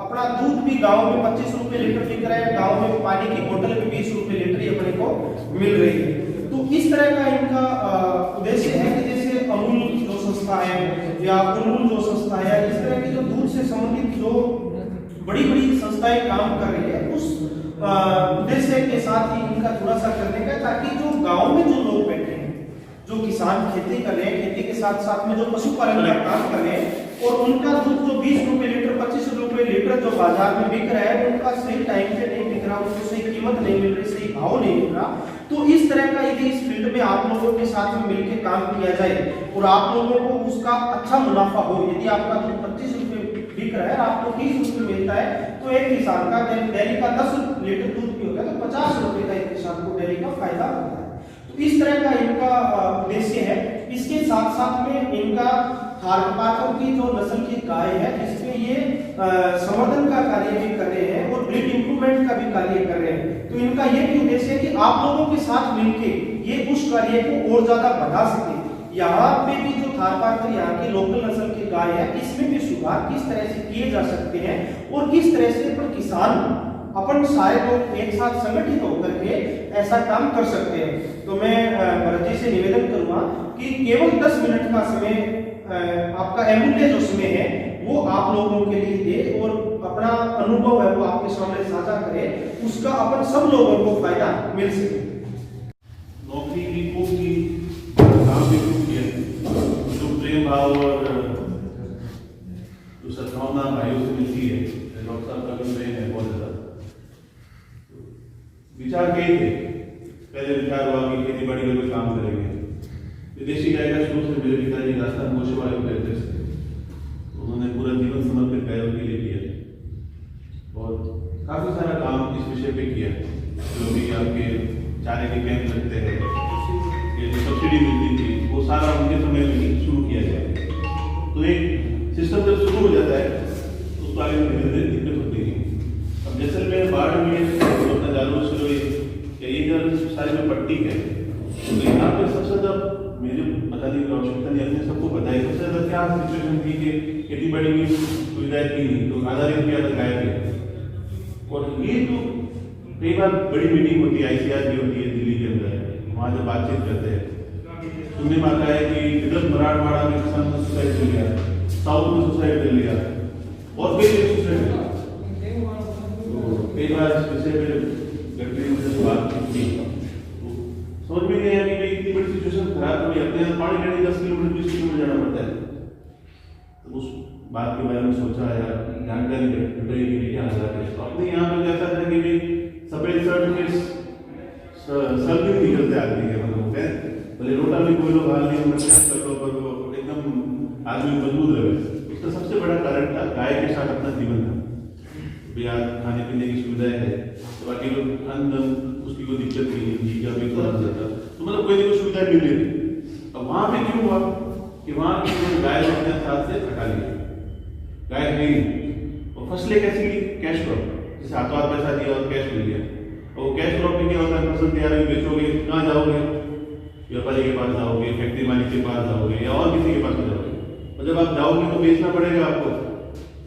अपना दूध भी गांव में 25 रुपए लीटर बिक रहा है, गांव में पानी की बोतल भी 20 रुपए लीटर ही अपने को मिल रही है। तो इस तरह का इनका उद्देश्य है कि जैसे अमूल जो संस्था है या अमूल जो संस्था है, इस तरह की जो दूध से संबंधित जो बड़ी बड़ी संस्थाएं काम कर रही है, उस उद्देश्य के साथ ही इनका थोड़ा सा करने का, ताकि जो गांव में जो लोग बैठे हैं, जो किसान खेती कर रहे हैं, खेती के साथ साथ में जो पशुपालन का काम कर रहे हैं, और उनका दूध जो 20 रुपए लीटर 25 रुपए लीटर जो बाजार में बिक रहा है, उनका सही टाइम पे नहीं बिक रहा, उनको सही कीमत नहीं मिल रही, सही भाव नहीं मिल रहा। तो इस तरह का यदि इस फील्ड में आप लोगों के साथ में मिलकर काम किया जाए और आप लोगों को उसका अच्छा मुनाफा हो, यदि आपका दूध 25 रुपए बिक रहा है, आपको 30 रुपए मिलता है, तो एक किसान का डेली का 10 लीटर दूध भी होगा तो 50 रुपए का एक किसान को डेली का फायदा होता है। तो इस तरह का इनका उद्देश्य है। इसके साथ साथ में इनका थारपारकर की जो नस्ल की गाय है, इसमें ये संवर्धन का कार्य भी कर रहे हैं और ब्रीड इंप्रूवमेंट का भी कार्य कर रहे हैं। तो इनका ये भी उद्देश्य है कि आप लोगों के साथ मिलकर ये उस कार्य को और ज्यादा बढ़ा सके। यहाँ पे भी जो थारपारकर यहाँ की लोकल नस्ल की गाय है, इसमें भी सुधार किस तरह से किए जा सकते हैं और किस तरह से पर किसान अपन सारे लोग एक साथ संगठित होकर के ऐसा काम कर सकते हैं। तो मैं भरत जी से निवेदन करूंगा कि केवल 10 मिनट का समय आपका अमूल्य जो समय है वो आप लोगों के लिए दे और अपना अनुभव है वो आपके सामने साझा करें, उसका अपन सब लोगों को फायदा मिल सके। नौकरी भी खूब की, काम भी खूब किया, जो प्रेम भाव और जो सद्भावना भाइयों से मिलती है, डॉक्टर साहब का भी प्रेम है बहुत ज्यादा। विचार कई थे, पहले विचार हुआ कि खेती बाड़ी में काम करेंगे। विदेशी गाय का शुरू से मेरे पिताजी राजस्थान गोशवाले में रहते थे, उन्होंने पूरा जीवन समर्पित गायों के लिए किया और काफी सारा काम इस विषय पे किया। जो भी आपके चारे के कैंप लगते हैं, ये जो सब्सिडी मिलती थी, वो सारा उनके समय में ही शुरू किया गया। तो एक सिस्टम जब शुरू हो जाता है तो उसको आगे धीरे धीरे दिक्कत होती है। अब जैसलमेर बाढ़ में 2000 ये जो सारे में पट्टी है, तो यहाँ पे सबसे ज्यादा मेरे बताने की आवश्यकता नहीं, अपने सबको पता है सबसे ज्यादा क्या सिचुएशन थी कि खेती बाड़ी की सुविधाएं थी नहीं, तो आधारित किया था गाय पे। और ये जो कई बार बड़ी मीटिंग होती है, ICR भी होती है दिल्ली के अंदर, वहाँ जब बातचीत करते हैं सुनने में आता है कि इधर मराठवाड़ा में किसान ने सुसाइड कर लिया, साउथ में सुसाइड कर लिया और कई जगह सुसाइड कर लिया। तो कई बार इस विषय पे बात की समझ में नहीं आया कि भाई इतनी बड़ी सिचुएशन खराब हो गई, अपने यहाँ पानी लेने 10 किलोमीटर 20 किलोमीटर जाना पड़ता है। तो उस बात के बारे में सोचा या जानकारी जुटाई कि क्या हालात है। तो अपने यहाँ पे ऐसा था कि भाई सफेद शर्ट में सर भी निकलते आदमी के मतलब होते हैं, भले रोटा भी कोई लोग हाल नहीं कर लो एकदम आदमी मजबूत रहे। उसका सबसे बड़ा कारण था गाय के साथ अपना जीवन था। आज खाने पीने की सुविधाएं है, तो बाकी लोग उसकी कोई दिक्कत नहीं है, घी का भी थोड़ा जाता, तो मतलब कोई ना कोई सुविधाएं मिल रही थी। अब वहां पे क्यों हुआ कि वहां की गाय अपने साथ से हटा लिया, गाय नहीं। और फसलें कैसी ली, कैश क्रॉप, जैसे हाथों हाथ पैसा दिया और कैश मिल गया। और कैश क्रॉप में क्या होता है, फसल तैयार हुई बेचोगे, कहाँ जाओगे, व्यापारी के पास जाओगे, फैक्ट्री मालिक के पास जाओगे या और किसी के पास जाओगे। और जब आप जाओगे तो बेचना पड़ेगा आपको,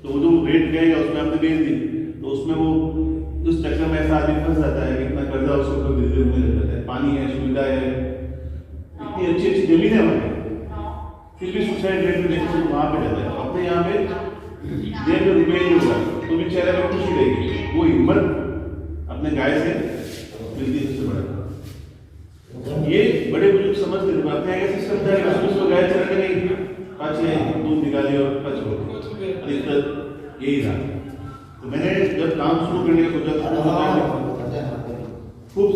तो वो जो रेट गएगा उसमें आपने बेच दी, तो उसमें वो उस चक्कर में ऐसा आदमी फंस जाता है कि इतना कर्जा उसके ऊपर धीरे धीरे होने लग जाता है। पानी है, सुविधा है, इतनी अच्छी अच्छी जमीन है वहाँ, फिर भी सुसाइड रेट में देखो वहाँ पे जाता है। अपने यहाँ पे देर में रुपये नहीं होगा तो भी चेहरे में खुशी रहेगी। वो हिम्मत अपने गाय से मिलती सबसे बड़ा। ये बड़े बुजुर्ग समझते थे, अपने आगे सिस्टम था कि उसको गाय चराने नहीं, पाँच दूध निकाली और पच हो, यही था। तो मैंने जब काम शुरू करने का सोचा खूब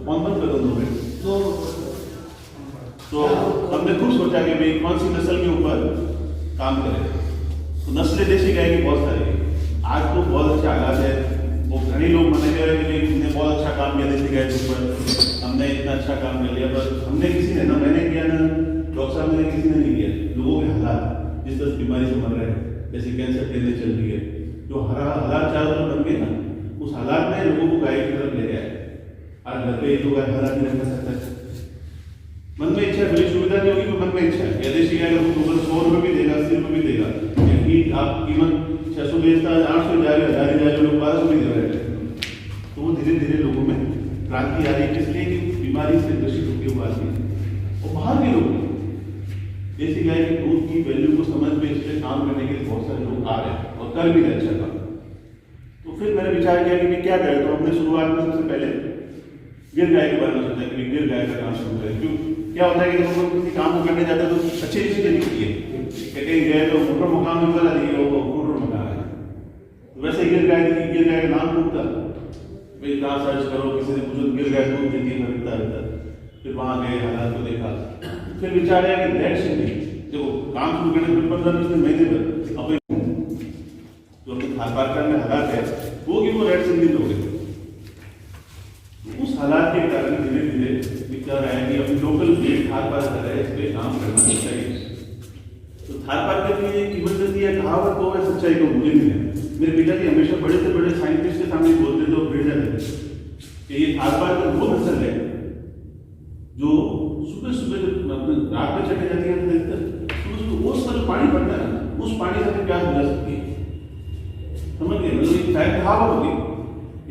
कौन कदम हो गए, तो हमने खुद सोचा कि भाई कौन सी नस्ल के ऊपर काम करें। तो नस्लें देशी गाय की बहुत सारी है, आज तो बहुत अच्छा हालात है। वो घने लोग मना कर रहे हैं कि हमने बहुत अच्छा काम किया देशी गाय के ऊपर, हमने इतना अच्छा काम कर लिया, पर हमने किसी ने, ना मैंने किया ना डॉक्टर साहब ने, किसी ने नहीं किया। लोगों के हालात जिस तरह बीमारी से मर रहे हैं, जैसे कैंसर ट्रेनें चल रही है, जो हालात चारों तरफ बन गए ना, उस हालात में लोगों को गाय की तरफ ले गया है। आज घर पे तो गाय हालात नहीं रख सकता है, मन में इच्छा है, बड़ी सुविधा नहीं होगी तो मन में इच्छा है, या देशी गाय का दूध 100 रुपये भी देगा, 80 रुपये भी देगा, घी आप कीमत 600 बेचता है, 800 जा रहे, 1000 जा रहे, लोग 1200 भी दे रहे हैं। तो वो धीरे धीरे लोगों में क्रांति आ रही है, इसलिए कि बीमारी से ग्रसित होकर वो आदमी और बाहर के लोग देसी गाय के दूध की वैल्यू को समझ में इसलिए काम करने के लिए बहुत सारे लोग आ रहे हैं और कर भी रहे अच्छा काम। तो फिर मैंने विचार किया कि क्या करें, तो हमने शुरुआत में सबसे पहले गिर गाय के बारे में सोचा कि गिर गाय का काम शुरू करें। क्यों, क्या होता है कि जब हम किसी काम को करने जाते हैं तो अच्छी चीजें दिखती है, कहीं गए तो मोटर मकान में बना दिए, वो मोटर मकान है। तो वैसे गिर गाय की, गिर गाय का नाम पूछता भाई कहाँ सर्च करो, किसी ने पूछो गिर गाय दूध देती है खरीदता, फिर वहाँ गए, हालात को देखा, फिर विचार आया कि रेड सिंधी जब काम शुरू करने फिर 15-20 दिन महीने में अपने जो अपने खान पान में हालात है वो कि वो रेड सिंधी हो गए। उस हालात के कारण धीरे धीरे विचार आया कि अपनी लोकल ब्रीड थार पार कर रहे हैं, इस पर काम करना चाहिए। तो थार पार के लिए इमरजेंसी है, कहावत तो है, सच्चाई को मुझे नहीं है। मेरे पिताजी हमेशा बड़े से बड़े साइंटिस्ट के सामने बोलते थे और भेड़ जाते थे कि ये थार पार का वो नस्ल है जो सुबह सुबह जब रात में चढ़ने जाती है तो उस पर पानी पड़ता है ना, उस पानी से प्यास बुझा सकती है। समझ गए, मतलब शायद कहावत होगी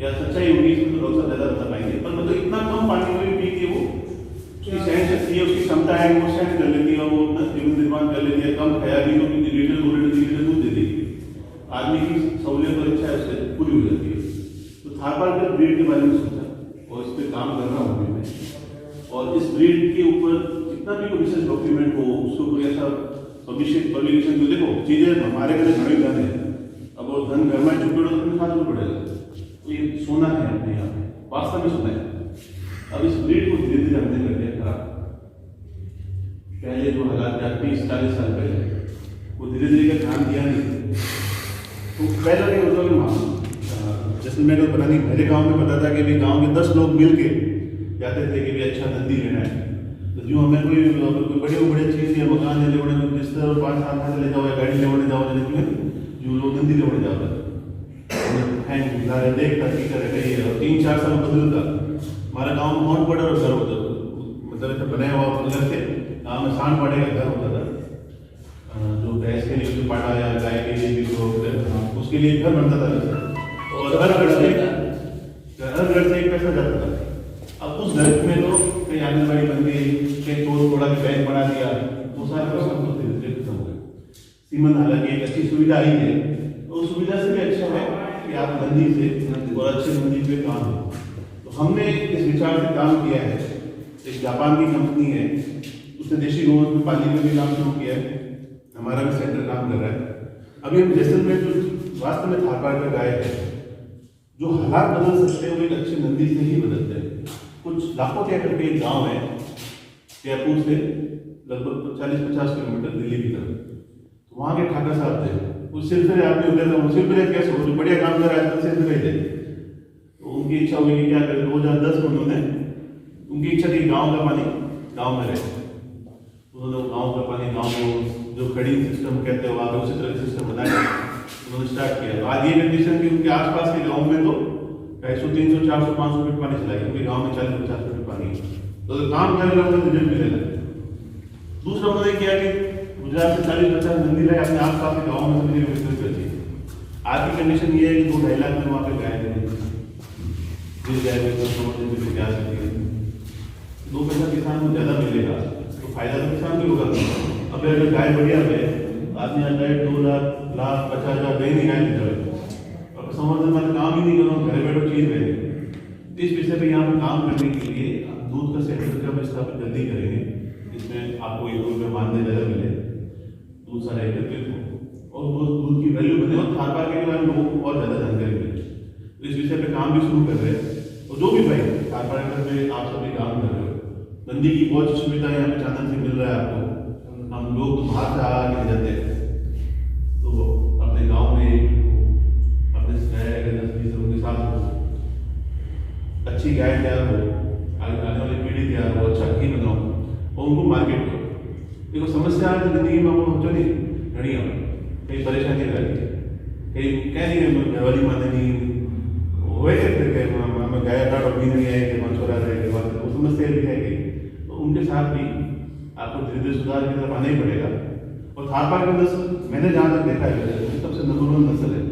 या सच्चाई होगी, इसमें तो लोग ज्यादा बता पाएंगे, पर मतलब इतना कम पानी में भी पी के वो उसकी सहन शक्ति है, उसकी क्षमता है, वो सहन कर लेती है और वो अपना जीवन निर्माण कर लेती है। कम खाया भी तो लीटर 2 लीटर 3 लीटर दूध दे देगी, आदमी की सहूलियत और इच्छा उससे पूरी हो जाती है। तो थारपार के ब्रीड के बारे में सोचा और इस पर काम कर रहा हूँ मैं, और इस ब्रीड के ऊपर जितना भी कोई रिसर्च डॉक्यूमेंट हो उसको कोई ऐसा पब्लिकेशन, तो देखो चीजें हमारे घर घड़ी धन है, अब वो धन घर में चुप तो तुम्हें खाना पड़ेगा, तो ये सोना है अपने यहाँ पे, वास्तव में सोना है। अब इस ब्रीड को धीरे धीरे हमने कर दिया खराब। पहले जो हालात थे 30-40 साल पहले वो धीरे धीरे का ध्यान दिया नहीं। तो पहला नहीं होता कि जैसे मेरे को पता नहीं, मेरे गांव में पता था कि भी गांव के 10 लोग मिल के जाते थे कि भी अच्छा नंदी लेना है, तो जो हमें कोई बड़े चीज या मकान ले लेने बिस्तर और 5-7 हाथ ले जाओ या गाड़ी लेने जाओ, जो लोग नंदी लेने जाता है देखता कि करेगा, और 3-4 साल बदलता। हमारा गांव में बहुत बड़ा घर होता था, मतलब ऐसा बनाया हुआ घर थे, गाँव में सांड पाड़े का घर होता था, जो भैंस के लिए जो पाड़ा या गाय के लिए भी उसके लिए घर बनता था, और हर घर से एक पैसा जाता था। अब उस घर में तो कहीं आंगनबाड़ी बन गई, कहीं तोड़ थोड़ा के बैंक बना दिया, वो सारे पैसा तो धीरे धीरे खत्म हो गए। सीमन हालांकि एक अच्छी सुविधा आई है, तो उस सुविधा से भी अच्छा है कि आप नंदी से और अच्छे नंदी पे काम हो। तो हमने इस विचार से काम किया है। एक जापान की कंपनी है, उसने देशी गोवंश में पाली में भी काम शुरू किया है, हमारा भी सेंटर काम कर रहा है। अभी हम जैसलमेर जो वास्तव में थारपार का गाय है, जो हालात बदल सकते हैं वो एक अच्छे नंदी से ही बदलते हैं। कुछ लाखों के एकड़ के एक गाँव है जयपुर से लगभग 40-50 किलोमीटर दिल्ली की तरफ, तो वहाँ के ठाकर साहब थे, वो सिलसिले आदमी होते थे, सिलसिले कैसे हो, जो बढ़िया काम कर रहा है सिलसिले थे। तो उनकी इच्छा हुई कि क्या करें, 2010 में उन्होंने, उनकी इच्छा थी गाँव का पानी गाँव में रहे, उन्होंने गाँव का पानी गाँव को जो खड़ी सिस्टम कहते हैं वहाँ पे उसी तरह सिस्टम बनाया, उन्होंने स्टार्ट किया। तो आज ये कंडीशन कि उनके आसपास के गाँव में तो 250, 300, 400, 500 फीट पानी चलाएगी, उनके गाँव में 40-50 फीट पानी, तो काम करेगा तो रिजल्ट मिलेगा। दूसरा उन्होंने किया कि गुजरात से 40-50 नंदी लाए अपने आसपास के गाँव में समझे बिजनेस कर चाहिए। आज की कंडीशन ये है कि 2-2.5 लाख में वहाँ पे गाय मिल जाएगी, तो समझ जा सकती है। 2 पैसा किसान को ज़्यादा मिलेगा तो फायदा तो किसान को होगा। अब अगर गाय बढ़िया है, आदमी आता है 2 लाख 50,000 दे नहीं गाय ले, अब संवर्धन वाला काम ही नहीं करो, घर बैठो चीज रहे। इस विषय पे यहाँ पर काम करने के लिए दूध का सेंटर का स्थापित जल्दी करेंगे, जिसमें आपको 1-2 रुपये मानदेय ज़्यादा मिले, दूध सारा एकत्रित हो और दूध की वैल्यू बने और थारपार के बारे में लोगों को और ज़्यादा जानकारी मिले। तो इस विषय पे काम भी शुरू कर रहे हैं। और जो भी भाई थारपार में आप सभी काम कर रहे हो, नंदी की बहुत सुविधा यहाँ पे चांदन से मिल रहा है आपको। हम लोग तो बाहर से आगे जाते हैं, तो अपने गाँव में अपने गाय अगर 10-20 लोगों के साथ हो, अच्छी गाय तैयार हो, आने वाली पीढ़ी तैयार हो, अच्छा घी बनाओ और उनको मार्केट करो। देखो समस्या है जिंदगी में वो जो नहीं घड़ी कई परेशानी रहती है, कई कह रही है घरवाली माने नहीं हुए थे, हमें गाय काट और भी नहीं आए कि वहाँ छोड़ा रहे, वो समस्या भी है कि तो उनके साथ भी आपको धीरे धीरे सुधार की तरफ आना ही पड़ेगा। और थारपार के अंदर मैंने जहाँ तक देखा है सबसे सबसे नंबर 1 नस्ल है,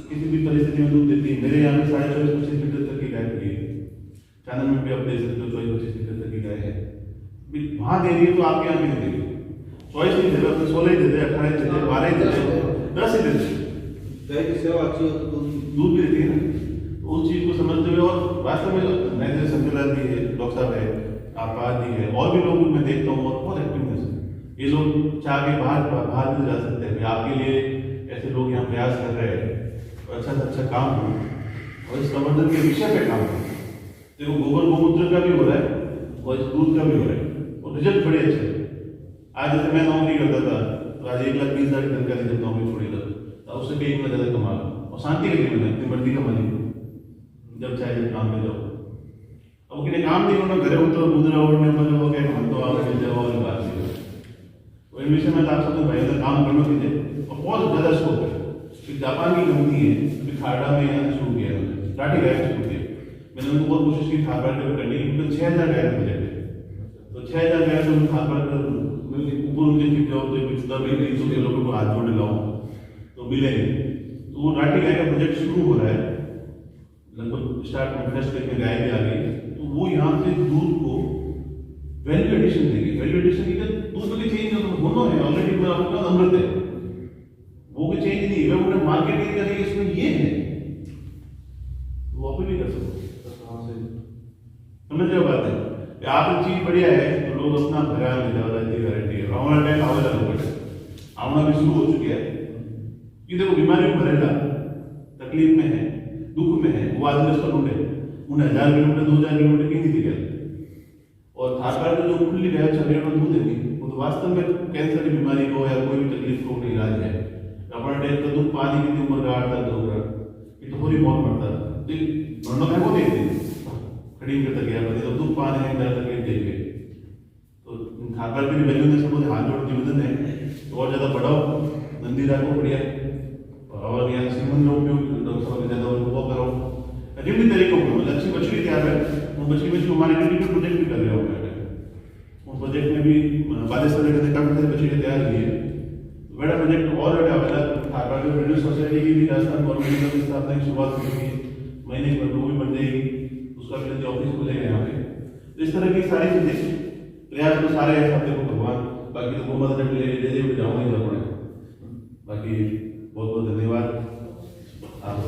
किसी भी परिस्थिति में दूध देती है। मेरे यहाँ पे 24.25 लीटर तक की गाय खड़ी है, चैनल में भी आप देख सकते हो 24-25 लीटर तक की गाय है। वहां दे रही है तो आपके यहाँ भी नहीं देगी, चॉइस नहीं दे रहे, अपने 16 ही देते, 18 ही देते, 12 ही देते, 10 ही देते। गाय की सेवा अच्छी हो तो दूध भी देती है ना, तो उस चीज को समझते हुए। और वास्तव में मैं जैसे संजय जी है, डॉक्टर साहब है, आपात जी है, और भी लोग मैं देखता हूँ और बहुत एक्टिवनेस है। ये लोग चाह के बाहर भी जा सकते हैं, आपके लिए ऐसे लोग यहाँ प्रयास कर रहे हैं, अच्छा से अच्छा काम हो और इस संवर्धन के विषय पे काम हो। देखो गोबर गोमूत्र का भी हो रहा है और इस दूध का भी हो रहा है और रिजल्ट बड़े अच्छे हैं। आज जैसे मैं नौकरी करता था तो आज 1,20,000 की तनख्वाह जब नौकरी छोड़ी था, उससे कहीं इतना ज्यादा कमा और शांति का जीवन है, अपनी मर्जी का मालिक जब चाहे जब काम में जाओ। अब किन्हें काम नहीं होना, घरे हो तो मुद्रा ओढ़ने पर हो गए, हम तो आप मिल जाओ और बात नहीं। तो इन विषय में तो आप सबको भाई अगर काम करना कीजिए और बहुत ज्यादा स्कोप है। जापान की कंपनी है, अभी खाड़ा में यहाँ शुरू किया है, लाठी गाय शुरू किया। मैंने उनको बहुत कोशिश की थारपाड़ करने की, उनको 6,000 गाय बजट है, तो 6,000 गाय से थारपाड़ कर ऊपर उनके फिर जाओ तो तब 300 लोगों को हाथ जोड़ने लाओ तो मिलेंगे। तो वो लाठी गाय का प्रोजेक्ट शुरू हो रहा है, लगभग स्टार्ट में फ्रेश करके गाय भी आ गई। तो वो यहाँ से दूध को वैल्यू एडिशन देगी। वैल्यू एडिशन की दूध में चेंज दोनों है, ऑलरेडी मैं आपका अमृत है, वो भी चेंज नहीं है, उन्हें मार्केटिंग करेंगे इसमें ये है, वो आप भी कर सकते हो। समझ रहे हो बात है? आप चीज बढ़िया है तो लोग अपना भरा में ज्यादा गारंटी है। रावण टाइम आवेला लोग आवना भी शुरू हो चुके हैं कि देखो बीमारी में भरेगा, तकलीफ में है, दुख में है, वो आदमी उसका ढूंढे, उन्हें 1,000 किलोमीटर 2,000 किलोमीटर कहीं नहीं दिखेगा। और थारपाड़ में जो खुली गाय 6 लीटर दूध देती है, वो तो वास्तव में कैंसर की बीमारी को या कोई भी तकलीफ को इलाज है। अपना टाइम का दूध पानी कितनी उम्र का 8 तक 2 ये तो पूरी बहुत मरता है, मरना है वो देखते खड़ी करता गया तो दूध पानी है मेरा तकलीफ देखे। तो थारपाड़ की वैल्यू ने सब हाथ जोड़ निवेदन है तो और ज्यादा बढ़ाओ, नंदी राखो बढ़िया, और यहाँ श्रीमंत लोग भी डॉक्टर साहब ज्यादा वो करो जिन तरीकों को। अच्छी मछली तैयार है, वो मछली में जो हमारे क्रिटिकल प्रोजेक्ट भी कर रहे हो, उस प्रोजेक्ट में भी बालेश्वर ने काफी सारी मछलियाँ तैयार की है। बड़ा प्रोजेक्ट और बड़ा थारपाड़ में प्रोड्यूस सोसाइटी की भी राजस्थान गवर्नमेंट की स्थापना की शुरुआत हुई थी, महीने के वो भी बन जाएगी, उसका भी ऑफिस खुलेगा यहाँ पे। तो इस तरह की सारी चीजें प्रयास तो सारे हैं, सब देखो भगवान, बाकी तो गोमाता जब ले जाऊंगा ही। बाकी बहुत बहुत धन्यवाद आप